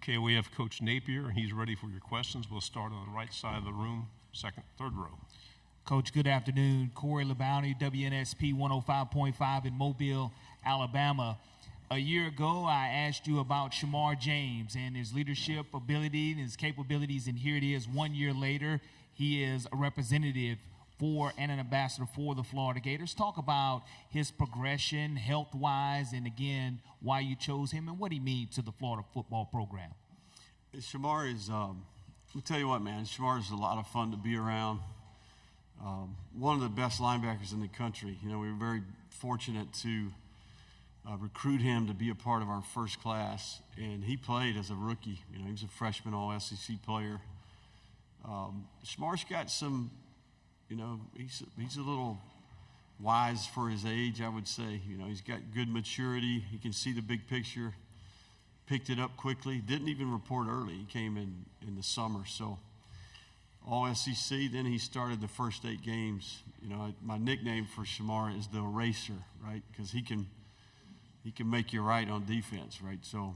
Okay, we have Coach Napier, and he's ready for your questions. We'll start on the right side of the room, third row. Coach, good afternoon. Corey LeBounty, WNSP 105.5 in Mobile, Alabama. A year ago, I asked you about Shamar James and his leadership ability and his capabilities, and here it is 1 year later. He is a representative for and an ambassador for the Florida Gators. Talk about his progression health-wise and, again, why you chose him and what he means to the Florida football program. Shamar is, let me tell you what, man, Shamar is a lot of fun to be around. One of the best linebackers in the country. You know, we were very fortunate to recruit him to be a part of our first class, and he played as a rookie. You know, he was a freshman all-SEC player. Shamar's got some, you know, he's a little wise for his age, I would say. You know, he's got good maturity. He can see the big picture, picked it up quickly, didn't even report early. He came in the summer, so all-SEC. Then he started the first 8 games. You know, my nickname for Shamar is the eraser, right, because he can make you right on defense, right? So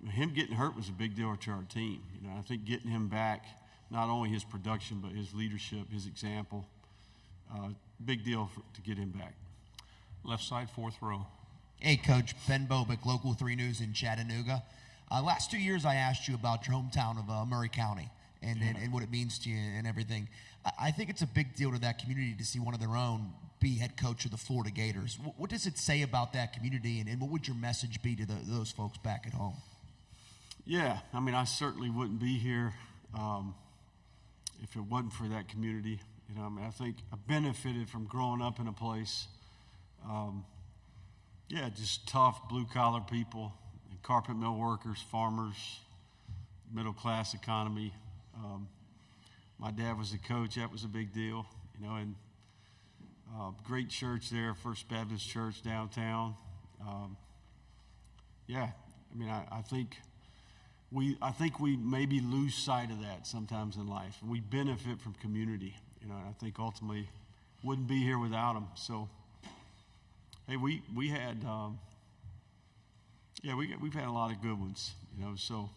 him getting hurt was a big deal to our team. You know, I think getting him back, not only his production, but his leadership, his example, big deal to get him back. Left side, fourth row. Hey, Coach. Ben Bobick, Local 3 News in Chattanooga. Last 2 years I asked you about your hometown of Murray County and what it means to you and everything. I think it's a big deal to that community to see one of their own be head coach of the Florida Gators. What does it say about that community, and what would your message be to those folks back at home? Yeah, I mean, I certainly wouldn't be here if it wasn't for that community. You know, I mean, I think I benefited from growing up in a place, just tough blue-collar people, carpet mill workers, farmers, middle-class economy. My dad was a coach. That was a big deal, you know, and great church there, First Baptist Church downtown. I mean, I think we maybe lose sight of that sometimes in life. We benefit from community, you know, and I think ultimately wouldn't be here without them. So, hey, we had, we've had a lot of good ones, you know, so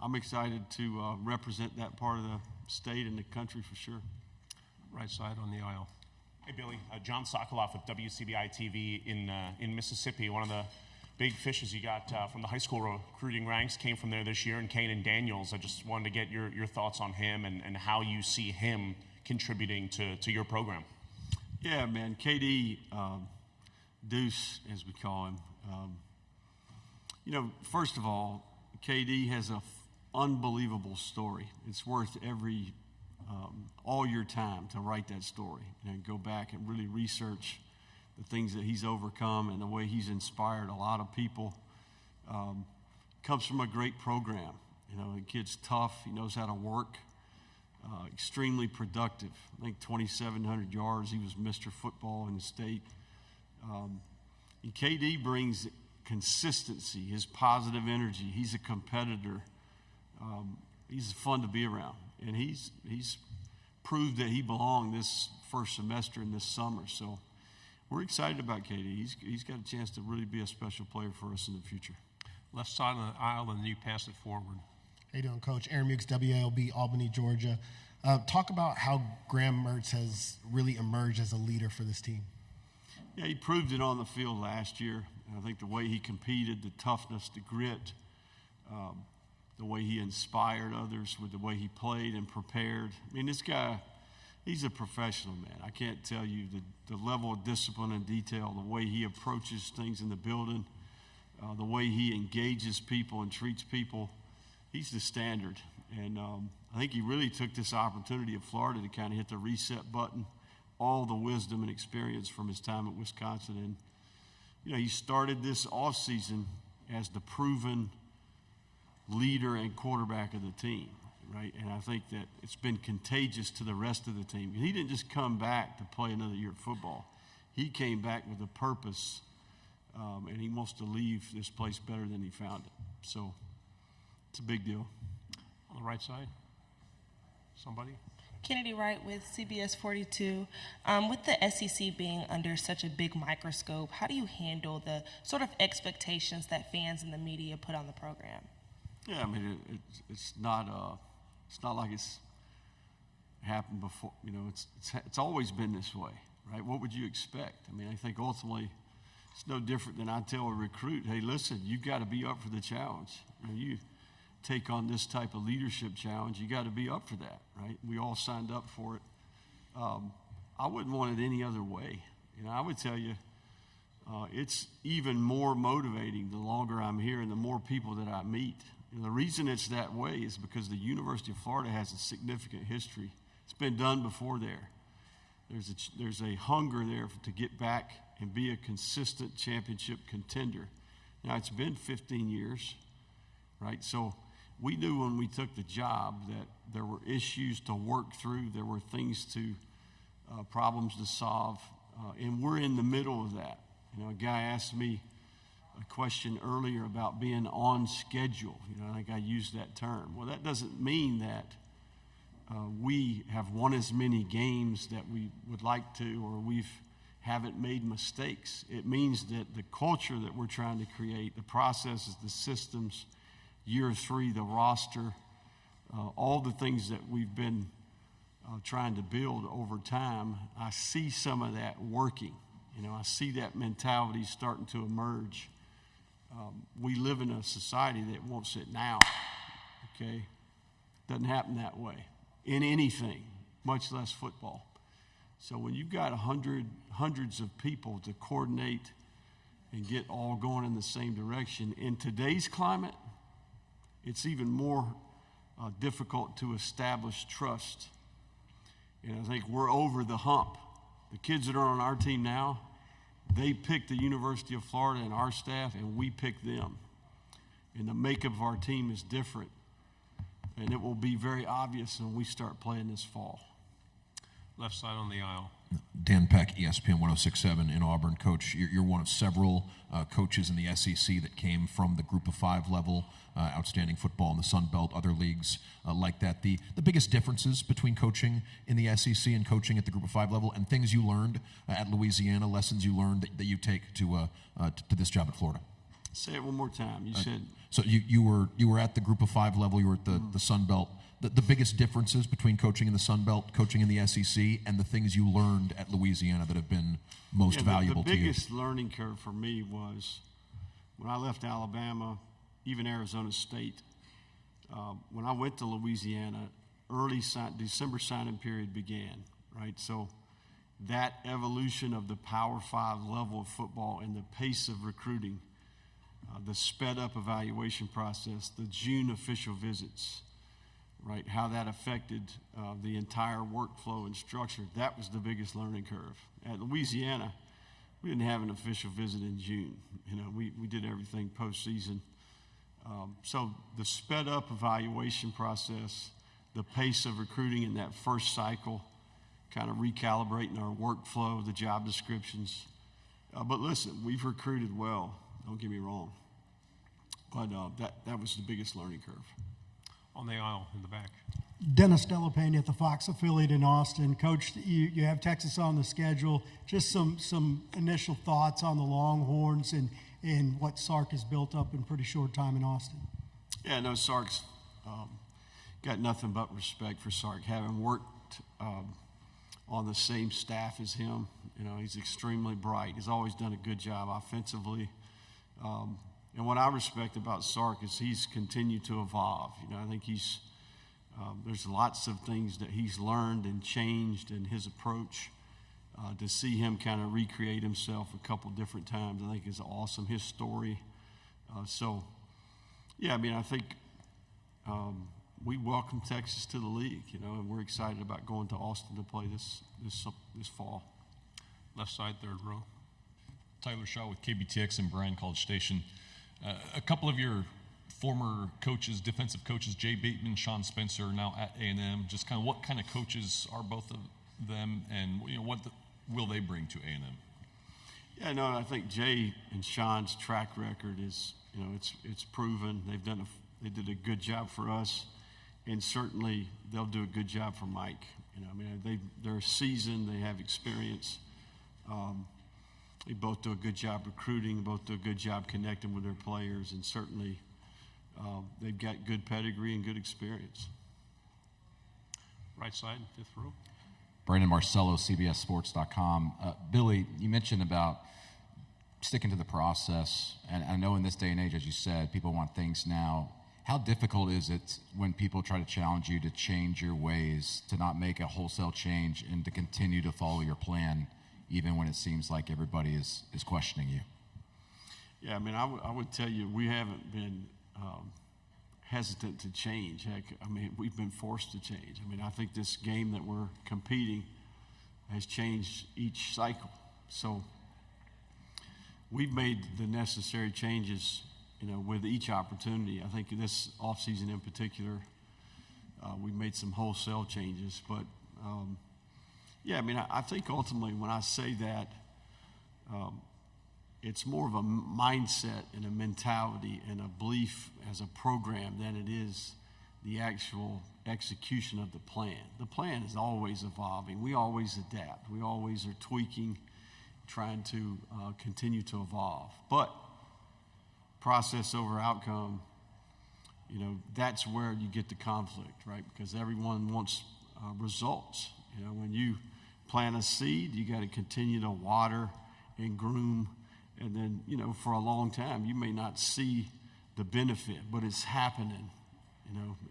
I'm excited to represent that part of the state and the country for sure. Right side on the aisle. Hey, Billy. John Sokoloff with WCBI TV in Mississippi. One of the big fishes you got from the high school recruiting ranks came from there this year, and Kanan Daniels. I just wanted to get your thoughts on him and how you see him contributing to your program. Yeah, man. KD, Deuce, as we call him. You know, first of all, KD has an unbelievable story. It's worth all your time to write that story and go back and really research the things that he's overcome and the way he's inspired a lot of people. Comes from a great program. You know, the kid's tough. He knows how to work. Extremely productive. I think 2,700 yards. He was Mr. Football in the state. And KD brings consistency, his positive energy. He's a competitor. He's fun to be around. And he's proved that he belonged this first semester and this summer. So we're excited about KD. He's got a chance to really be a special player for us in the future. Left side of the aisle, and then you pass it forward. How you doing, Coach? Aaron Mukes, WALB, Albany, Georgia. Talk about how Graham Mertz has really emerged as a leader for this team. Yeah, he proved it on the field last year. I think the way he competed, the toughness, the grit, the way he inspired others with the way he played and prepared. I mean, this guy, he's a professional, man. I can't tell you the level of discipline and detail, the way he approaches things in the building, the way he engages people and treats people. He's the standard. And I think he really took this opportunity of Florida to kind of hit the reset button, all the wisdom and experience from his time at Wisconsin. And, you know, he started this offseason as the proven leader and quarterback of the team, right? And I think that it's been contagious to the rest of the team. He didn't just come back to play another year of football. He came back with a purpose, and he wants to leave this place better than he found it. So it's a big deal. On the right side, somebody? Kennedy Wright with CBS 42. With the SEC being under such a big microscope, how do you handle the sort of expectations that fans and the media put on the program? Yeah, I mean, it's not like it's happened before. You know, it's always been this way, right? What would you expect? I mean, I think ultimately it's no different than I tell a recruit, hey, listen, you've got to be up for the challenge. You know, you take on this type of leadership challenge, you got to be up for that, right? We all signed up for it. I wouldn't want it any other way. You know, I would tell you, it's even more motivating the longer I'm here and the more people that I meet. And the reason it's that way is because the University of Florida has a significant history. It's been done before there. There's a hunger there to get back and be a consistent championship contender. Now, it's been 15 years, right? So we knew when we took the job that there were issues to work through, there were things to, problems to solve, and we're in the middle of that. You know, a guy asked me a question earlier about being on schedule. You know, I think I used that term. Well, that doesn't mean that we have won as many games that we would like to, or haven't made mistakes. It means that the culture that we're trying to create, the processes, the systems, year 3, the roster, all the things that we've been trying to build over time, I see some of that working. You know, I see that mentality starting to emerge. We live in a society that wants it now, okay? Doesn't happen that way in anything, much less football. So when you've got hundreds of people to coordinate and get all going in the same direction, in today's climate, it's even more difficult to establish trust. And I think we're over the hump. The kids that are on our team now, they pick the University of Florida and our staff, and we pick them. And the makeup of our team is different. And it will be very obvious when we start playing this fall. Left side on the aisle. Dan Peck, ESPN 1067 in Auburn. Coach, you're one of several coaches in the SEC that came from the Group of 5 level, outstanding football in the Sun Belt, other leagues like that. The biggest differences between coaching in the SEC and coaching at the Group of 5 level, and things you learned at Louisiana, lessons you learned that you take to this job at Florida. Say it one more time. You said. So you were at the Group of 5 level. You were at the Sun Belt. The biggest differences between coaching in the Sun Belt, coaching in the SEC, and the things you learned at Louisiana that have been most valuable to you? The biggest learning curve for me was when I left Alabama, even Arizona State. When I went to Louisiana, December signing period began, right? So that evolution of the Power 5 level of football and the pace of recruiting, the sped-up evaluation process, the June official visits, right, how that affected the entire workflow and structure, that was the biggest learning curve. At Louisiana, we didn't have an official visit in June. You know, we did everything postseason. So the sped-up evaluation process, the pace of recruiting in that first cycle, kind of recalibrating our workflow, the job descriptions. But listen, we've recruited well, don't get me wrong. But that was the biggest learning curve. On the aisle in the back. Dennis Delapane at the Fox affiliate in Austin. Coach, you have Texas on the schedule. Just some initial thoughts on the Longhorns and what Sark has built up in pretty short time in Austin. Yeah, no, Sark's got nothing but respect for Sark. Having worked on the same staff as him, you know, he's extremely bright. He's always done a good job offensively. And what I respect about Sark is he's continued to evolve. You know, I think there's lots of things that he's learned and changed in his approach. To see him kind of recreate himself a couple different times, I think is awesome. His story. So, yeah, I mean, I think we welcome Texas to the league, you know, and we're excited about going to Austin to play this fall. Left side, third row. Tyler Shaw with KBTX and Bryan College Station. A couple of your former coaches, defensive coaches, Jay Bateman, Sean Spencer, are now at A&M. Just kind of what kind of coaches are both of them, and you know what will they bring to A&M? Yeah, no, I think Jay and Sean's track record is, you know, it's proven. They did a good job for us, and certainly they'll do a good job for Mike. You know, I mean, they're seasoned, they have experience. They both do a good job recruiting, both do a good job connecting with their players, and certainly they've got good pedigree and good experience. Right side, fifth row. Brandon Marcello, CBSSports.com. Billy, you mentioned about sticking to the process, and I know in this day and age, as you said, people want things now. How difficult is it when people try to challenge you to change your ways, to not make a wholesale change, and to continue to follow your plan, even when it seems like everybody is questioning you? Yeah, I mean, I would tell you we haven't been hesitant to change. Heck, I mean, we've been forced to change. I mean, I think this game that we're competing has changed each cycle. So we've made the necessary changes, with each opportunity. I think this offseason in particular, we've made some wholesale changes. But, yeah, I mean, I think ultimately when I say that, it's more of a mindset and a mentality and a belief as a program than it is the actual execution of the plan. The plan is always evolving. We always adapt. We always are tweaking, trying to continue to evolve. But process over outcome, that's where you get the conflict, right? Because everyone wants results. When you plant a seed, you got to continue to water and groom. And then, for a long time, you may not see the benefit, but it's happening.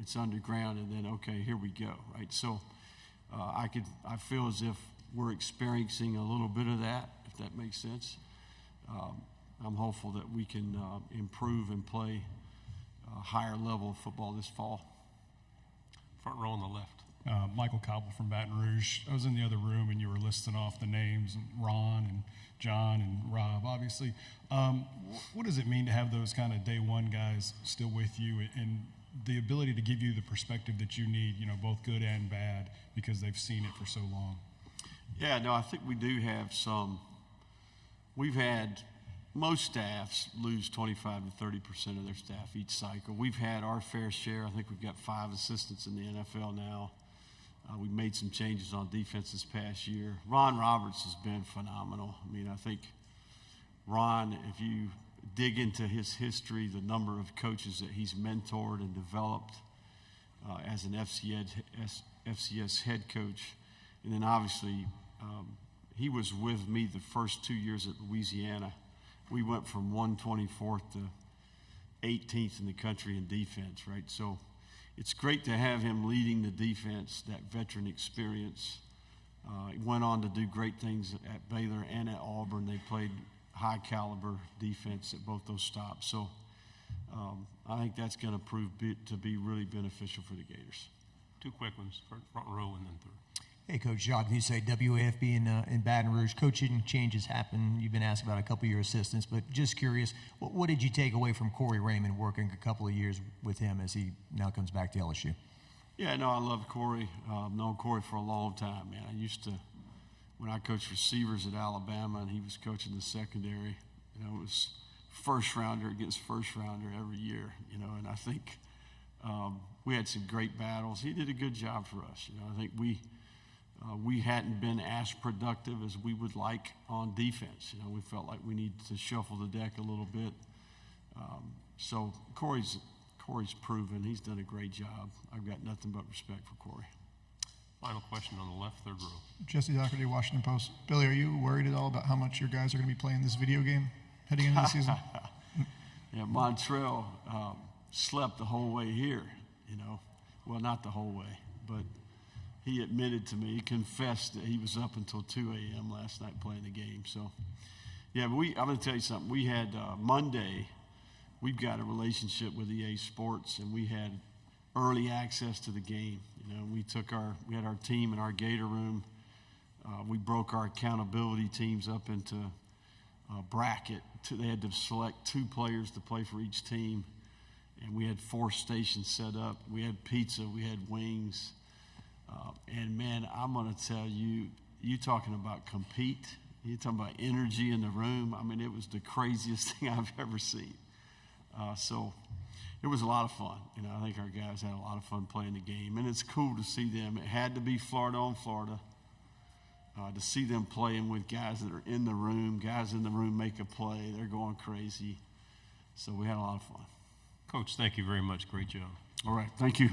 It's underground, and then, okay, here we go, right? So I feel as if we're experiencing a little bit of that, if that makes sense. I'm hopeful that we can improve and play a higher level of football this fall. Front row on the left. Michael Cobble from Baton Rouge. I was in the other room and you were listing off the names, Ron and John and Rob, obviously. What does it mean to have those kind of day one guys still with you and the ability to give you the perspective that you need, both good and bad, because they've seen it for so long? Yeah, no, I think we do have some. We've had most staffs lose 25 to 30% of their staff each cycle. We've had our fair share. I think we've got 5 assistants in the NFL now. We've made some changes on defense this past year. Ron Roberts has been phenomenal. I mean, I think Ron, if you dig into his history, the number of coaches that he's mentored and developed as an FCS head coach, and then obviously he was with me the first 2 years at Louisiana. We went from 124th to 18th in the country in defense, right? So it's great to have him leading the defense, that veteran experience. He went on to do great things at Baylor and at Auburn. They played high caliber defense at both those stops. So I think that's going to prove to be really beneficial for the Gators. 2 quick ones, front row and then third. Hey, Coach Jacques, you say WAFB in Baton Rouge. Coaching changes happen. You've been asked about a couple of your assistants, but just curious, what did you take away from Corey Raymond working a couple of years with him as he now comes back to LSU? Yeah, no, I love Corey. I've known Corey for a long time, man. I used to, when I coached receivers at Alabama and he was coaching the secondary, it was first rounder against first rounder every year, and I think we had some great battles. He did a good job for us. I think we hadn't been as productive as we would like on defense. We felt like we needed to shuffle the deck a little bit. So Corey's proven he's done a great job. I've got nothing but respect for Corey. Final question on the left, third row. Jesse Doherty, Washington Post. Billy, are you worried at all about how much your guys are going to be playing this video game heading into the season? Yeah, Montrell slept the whole way here, Well, not the whole way, but he admitted to me, he confessed that he was up until 2 a.m. last night playing the game. So, yeah, I'm going to tell you something. We had Monday, we've got a relationship with EA Sports, and we had early access to the game. We had our team in our Gator room. We broke our accountability teams up into a bracket. They had to select 2 players to play for each team, and we had 4 stations set up. We had pizza, we had wings. And, man, I'm going to tell you, you talking about compete, you talking about energy in the room. I mean, it was the craziest thing I've ever seen. So it was a lot of fun. I think our guys had a lot of fun playing the game. And it's cool to see them. It had to be Florida on Florida. To see them playing with guys that are in the room, guys in the room make a play. They're going crazy. So we had a lot of fun. Coach, thank you very much. Great job. All right, thank you.